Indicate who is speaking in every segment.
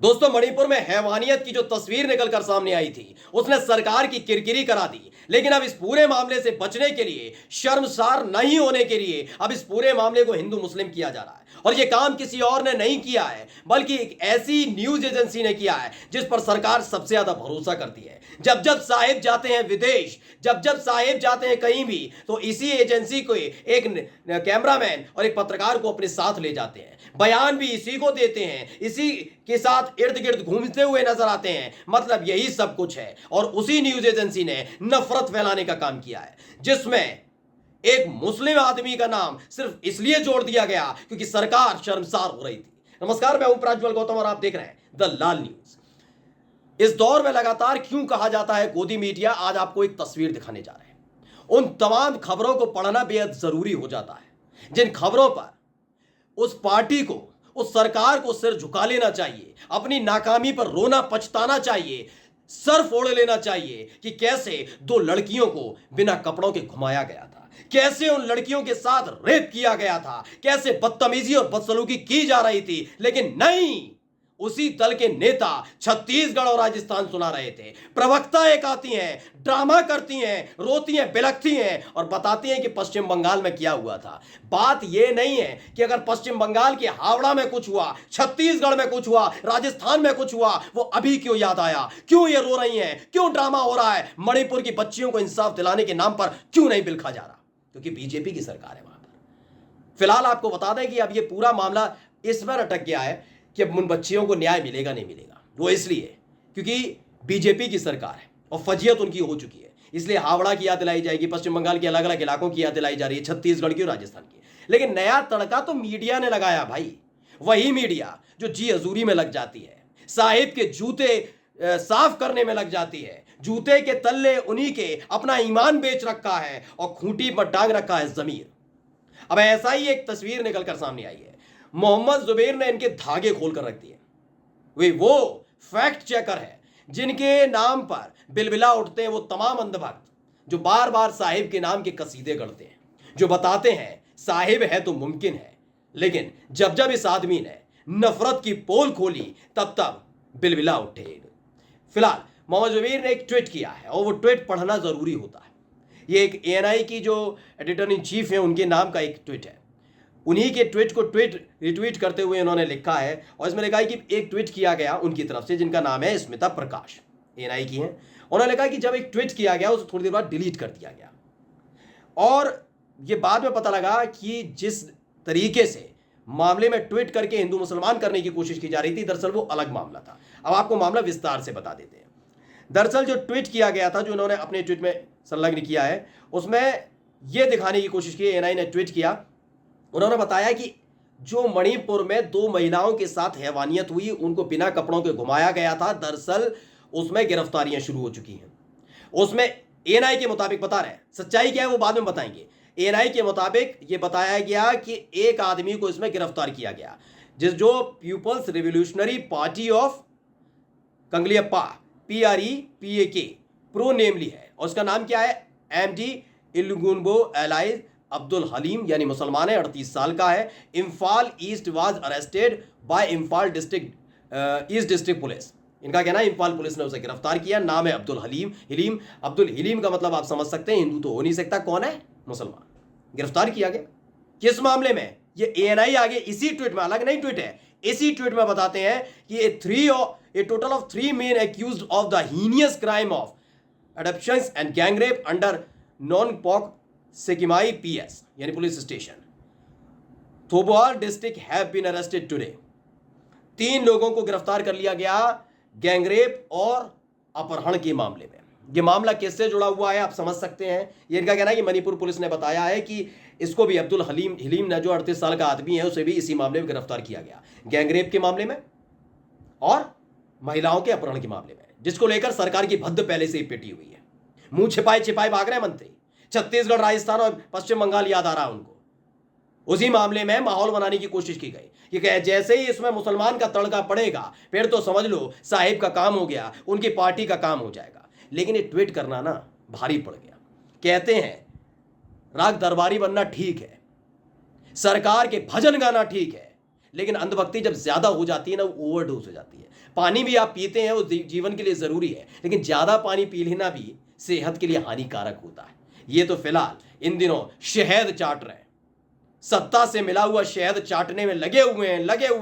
Speaker 1: दोस्तों, मणिपुर में हैवानियत की जो तस्वीर निकलकर सामने आई थी उसने सरकार की किरकिरी करा दी। लेकिन अब इस पूरे मामले से बचने के लिए, शर्मसार नहीं होने के लिए, अब इस पूरे मामले को हिंदू मुस्लिम किया जा रहा है। और यह काम किसी और ने नहीं किया है बल्कि एक ऐसी न्यूज एजेंसी ने किया है जिस पर सरकार सबसे ज्यादा भरोसा करती है। जब जब साहिब जाते हैं विदेश, जब जब साहिब जाते हैं कहीं भी, तो इसी एजेंसी को एक कैमरामैन और एक पत्रकार को अपने साथ ले जाते हैं। बयान भी इसी को देते हैं, इसी के साथ इर्द गिर्द घूमते हुए नजर आते हैं। मतलब यही सब कुछ है। और उसी न्यूज एजेंसी ने नफरत फैलाने का काम किया है, जिसमें एक मुस्लिम आदमी का नाम सिर्फ इसलिए जोड़ दिया गया क्योंकि सरकार शर्मसार हो रही थी। नमस्कार, मैं हूं प्रज्वल गौतम और आप देख रहे हैं द लाल न्यूज। इस दौर में लगातार क्यों कहा जाता है गोदी मीडिया, आज आपको एक तस्वीर दिखाने जा रहे हैं। उन तमाम खबरों को पढ़ना बेहद जरूरी हो जाता है जिन खबरों पर उस पार्टी को, उस सरकार को सिर झुका लेना चाहिए, अपनी नाकामी पर रोना पछताना चाहिए, सर फोड़ लेना चाहिए कि कैसे दो लड़कियों को बिना कपड़ों के घुमाया गया था, कैसे उन लड़कियों के साथ रेप किया गया था, कैसे बदतमीजी और बदसलूकी की जा रही थी। लेकिन नहीं, उसी दल के नेता छत्तीसगढ़ और राजस्थान सुना रहे थे। प्रवक्ता एक आती हैं, ड्रामा करती हैं, रोती हैं, बिलखती हैं और बताती हैं कि पश्चिम बंगाल में क्या हुआ था। बात यह नहीं है कि अगर पश्चिम बंगाल के हावड़ा में कुछ हुआ, छत्तीसगढ़ में कुछ हुआ, राजस्थान में कुछ हुआ, वो अभी क्यों याद आया, क्यों ये रो रही हैं, क्यों ड्रामा हो रहा है, मणिपुर की बच्चियों को इंसाफ दिलाने के नाम पर क्यों नहीं बिलखा जा रहा, क्योंकि बीजेपी की सरकार है वहां पर। फिलहाल आपको बता दें कि अब ये पूरा मामला इस पर अटक गया है कि अब उन बच्चियों को न्याय मिलेगा नहीं मिलेगा। वो इसलिए क्योंकि बीजेपी की सरकार है और फजीयत उनकी हो चुकी है, इसलिए हावड़ा की याद दिलाई जाएगी, पश्चिम बंगाल के अलग अलग इलाकों की याद दिलाई जा रही है, छत्तीसगढ़ की और राजस्थान की। लेकिन नया तड़का तो मीडिया ने लगाया भाई, वही मीडिया जो जी हजूरी में लग जाती है, साहिब के जूते साफ करने में लग जाती है, जूते के तल्ले उन्हीं के अपना ईमान बेच रखा है और खूंटी पर टांग रखा है जमीर। अब ऐसा ही एक तस्वीर निकलकर सामने आई है। मोहम्मद जुबैर ने इनके धागे खोलकर रख दिए। वे वो फैक्ट चेकर है जिनके नाम पर बिलबिला उठते हैं वो तमाम अंधभक्त जो बार बार साहिब के नाम के कसीदे गढ़ते हैं, जो बताते हैं साहिब है तो मुमकिन है। लेकिन जब जब इस आदमी ने नफरत की पोल खोली तब तब बिलबिला उठे। फिलहाल मोहम्मद जुबैर ने एक ट्वीट किया है और वो ट्वीट पढ़ना जरूरी होता है। ये एक एएनआई की जो एडिटर इन चीफ है उनके नाम का एक ट्वीट है। उन्हीं के ट्वीट को रिट्वीट करते हुए उन्होंने लिखा है और इसमें लिखा है कि एक ट्वीट किया गया उनकी तरफ से, जिनका नाम है स्मिता प्रकाश, एएनआई की हैं। उन्होंने लिखा कि जब एक ट्वीट किया गया उसे थोड़ी देर बाद डिलीट कर दिया गया और ये बाद में पता लगा कि जिस तरीके से मामले में ट्वीट करके हिंदू मुसलमान करने की कोशिश की जा रही थी, दरअसल वो अलग मामला था। अब आपको मामला विस्तार से बता देते हैं। दरअसल जो ट्वीट किया गया था, जो उन्होंने अपने ट्वीट में संलग्न किया है, उसमें यह दिखाने की कोशिश की, एएनआई ने ट्वीट किया, उन्होंने बताया कि जो मणिपुर में दो महिलाओं के साथ हैवानियत हुई, उनको बिना कपड़ों के घुमाया गया था, दरअसल उसमें गिरफ्तारियां शुरू हो चुकी हैं। उसमें एएनआई के मुताबिक, बता रहे हैं सच्चाई क्या है वो बाद में बताएंगे, एएनआई के मुताबिक ये बताया गया कि एक आदमी को इसमें गिरफ्तार किया गया, जो people's revolutionary party of Kangleipak PREPAK pro namely है और उसका नाम क्या है, MD इलुगुनबो एलाइज अब्दुल हलीम, यानी मुसलमान है, 38 साल का है। Imphal east was arrested by Imphal district east district police. इनका कहना है इम्फाल पुलिस ने उसे गिरफ्तार किया। नाम है अब्दुल हलीम। अब्दुल हलीम का मतलब आप समझ सकते हैं, हिंदू तो हो नहीं सकता, कौन है, मुसलमान। गिरफ्तार किया गया किस मामले में, ये एएनआई आगे इसी ट्वीट में, अलग नहीं ट्वीट है, इसी ट्वीट में बताते हैं कि a total of 3 main accused of the heinous crime of adoptions and gang rape under Nongpok Sekmai PS यानी police station Thoubal district have been arrested today. 3 लोगों को गिरफ्तार कर लिया गया गैंगरेप और अपहरण के मामले में। यह मामला किससे जुड़ा हुआ है आप समझ सकते हैं। ये इनका कहना है कि मणिपुर पुलिस ने बताया है कि इसको भी अब्दुल हलीम ने, जो 38 साल का आदमी है, उसे भी इसी मामले में गिरफ्तार किया गया, गैंगरेप के मामले में और महिलाओं के अपहरण के मामले में, जिसको लेकर सरकार की भद्द पहले से ही पिटी हुई है। मुंह छिपाए भाग रहे मंत्री। छत्तीसगढ़, राजस्थान और पश्चिम बंगाल याद आ रहा है उनको। उसी मामले में माहौल बनाने की कोशिश की गई कि जैसे ही इसमें मुसलमान का तड़का पड़ेगा फिर तो समझ लो साहिब का काम हो गया, उनकी पार्टी का काम हो जाएगा। लेकिन ये ट्वीट करना ना भारी पड़ गया। कहते हैं राग दरबारी बनना ठीक है, सरकार के भजन गाना ठीक है, लेकिन अंधभक्ति जब ज्यादा हो जाती है ना, वो ओवरडोज हो जाती है। पानी भी आप पीते हैं, वो जीवन के लिए ज़रूरी है, लेकिन ज़्यादा पानी पी लेना भी सेहत के लिए हानिकारक होता है। ये तो फिलहाल इन दिनों शहद चाट रहे हैं, सत्ता से मिला हुआ शहद चाटने में लगे हुए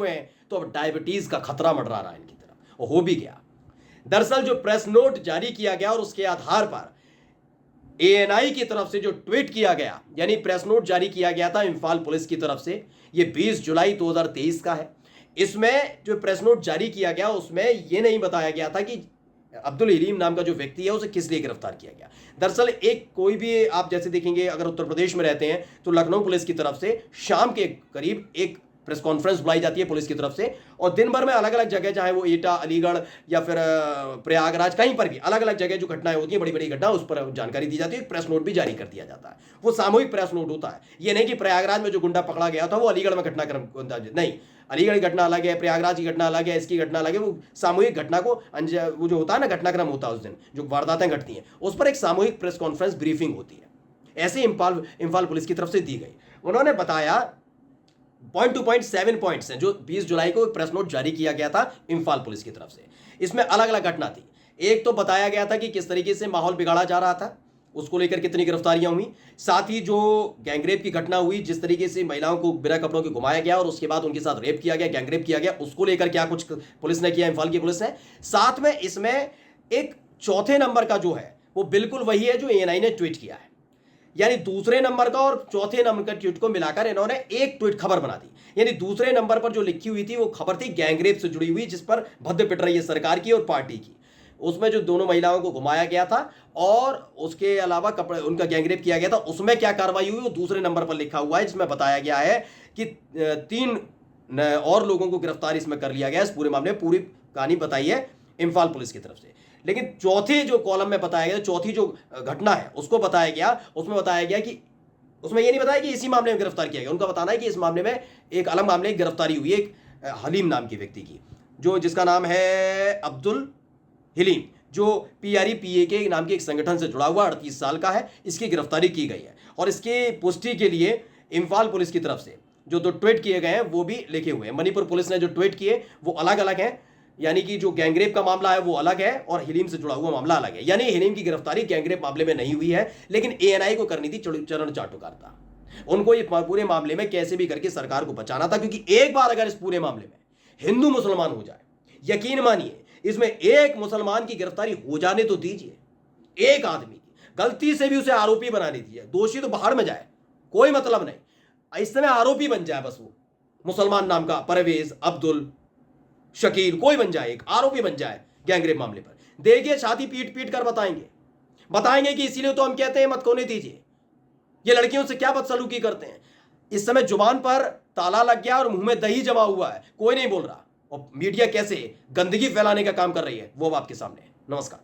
Speaker 1: हैं, तो अब डायबिटीज़ का खतरा मंडरा रहा है इनकी तरफ, और हो भी गया। दरअसल जो प्रेस नोट जारी किया गया और उसके आधार पर एएनआई की तरफ से जो ट्वीट किया गया, यानी प्रेस नोट जारी किया गया था इम्फाल पुलिस की तरफ से, ये 20 जुलाई 2023 का है। इसमें जो प्रेस नोट जारी किया गया उसमें यह नहीं बताया गया था कि अब्दुल हलीम नाम का जो व्यक्ति है उसे किस लिए गिरफ्तार किया गया। दरअसल एक कोई भी आप जैसे देखेंगे, अगर उत्तर प्रदेश में रहते हैं तो लखनऊ पुलिस की तरफ से शाम के करीब एक प्रेस कॉन्फ्रेंस बुलाई जाती है पुलिस की तरफ से, और दिन भर में अलग अलग जगह, चाहे वो एटा, अलीगढ़ या फिर प्रयागराज, कहीं पर भी अलग अलग जगह जो घटनाएं होती हैं, बड़ी बड़ी घटना, उस पर जानकारी दी जाती है। प्रेस नोट भी जारी कर दिया जाता है, वो सामूहिक प्रेस नोट होता है। ये नहीं कि प्रयागराज में जो गुंडा पकड़ा गया था वो अलीगढ़ में घटनाक्रम, नहीं, अलीगढ़ की घटना अलग है, प्रयागराज की घटना अलग है, इसकी घटना अलग है। वो सामूहिक घटना को वो जो होता है ना, घटनाक्रम होता है उस दिन जो वारदातें घटती हैं, उस पर एक सामूहिक प्रेस कॉन्फ्रेंस ब्रीफिंग होती है। ऐसे इम्फाल पुलिस की तरफ से दी गई। उन्होंने बताया पॉइंट टू पॉइंट 7 पॉइंट्स हैं जो 20 जुलाई को प्रेस नोट जारी किया गया था इम्फाल पुलिस की तरफ से। इसमें अलग अलग घटना थी। एक तो बताया गया था कि किस तरीके से माहौल बिगाड़ा जा रहा था, उसको लेकर कितनी गिरफ्तारियां हुई, साथ ही जो गैंगरेप की घटना हुई, जिस तरीके से महिलाओं को बिना कपड़ों के घुमाया गया और उसके बाद उनके साथ रेप किया गया, गैंगरेप किया गया, उसको लेकर क्या कुछ पुलिस ने किया, इम्फाल की पुलिस ने। साथ में इसमें एक चौथे नंबर का जो है वो बिल्कुल वही है जो एएनआई ने ट्वीट किया है, यानी दूसरे नंबर का और चौथे नंबर का ट्वीट को मिलाकर इन्होंने एक ट्वीट खबर बना दी। यानी दूसरे नंबर पर जो लिखी हुई थी वो खबर थी गैंगरेप से जुड़ी हुई, जिस पर भद्दे पिट रही है सरकार की और पार्टी की। उसमें जो दोनों महिलाओं को घुमाया गया था और उसके अलावा कपड़े उनका गैंगरेप किया गया था, उसमें क्या कार्रवाई हुई वो दूसरे नंबर पर लिखा हुआ है, जिसमें बताया गया है कि 3 और लोगों को गिरफ्तार इसमें कर लिया गया। इस पूरे मामले में पूरी कहानी बताई है इम्फाल पुलिस की तरफ से। लेकिन चौथे जो कॉलम में बताया गया, चौथी जो घटना है उसको बताया गया, उसमें बताया गया कि उसमें ये नहीं बताया कि इसी मामले में गिरफ्तार किया गया। उनका बताना है कि इस मामले में एक अलग मामले की गिरफ्तारी हुई एक हलीम नाम की व्यक्ति की, जो जिसका नाम है अब्दुल हलीम, जो PREPAK नाम के एक संगठन से जुड़ा हुआ 38 साल का है। इसकी गिरफ्तारी की गई है और इसकी पुष्टि के लिए इम्फाल पुलिस की तरफ से जो 2 ट्वीट किए गए हैं वो भी लिखे हुए हैं। मणिपुर पुलिस ने जो ट्वीट किए वो अलग अलग हैं, यानी कि जो गैंगरेप का मामला है वो अलग है और हलीम से जुड़ा हुआ मामला अलग है। यानी हलीम की गिरफ्तारी गैंगरेप मामले में नहीं हुई है, लेकिन एएनआई को करनी थी चरण चाटुकारिता। उनको ये पूरे मामले में कैसे भी करके सरकार को बचाना था, क्योंकि एक बार अगर इस पूरे मामले में हिंदू मुसलमान हो जाए, यकीन मानिए इसमें एक मुसलमान की गिरफ्तारी हो जाने तो दीजिए, एक आदमी की गलती से भी उसे आरोपी बना दीजिए, दोषी तो बाहर में जाए, कोई मतलब नहीं, इस समय आरोपी बन जाए बस, वो मुसलमान नाम का परवेज, अब्दुल, शकील, कोई बन जाए, एक आरोपी बन जाए गैंगरेप मामले पर, देखिए छाती पीट पीट कर बताएंगे कि इसीलिए तो हम कहते हैं मत खोने दीजिए, ये लड़कियों से क्या बदसलूकी करते हैं। इस समय जुबान पर ताला लग गया और मुंह में दही जमा हुआ है, कोई नहीं बोल रहा, और मीडिया कैसे गंदगी फैलाने का काम कर रही है वो अब आपके सामने है। नमस्कार।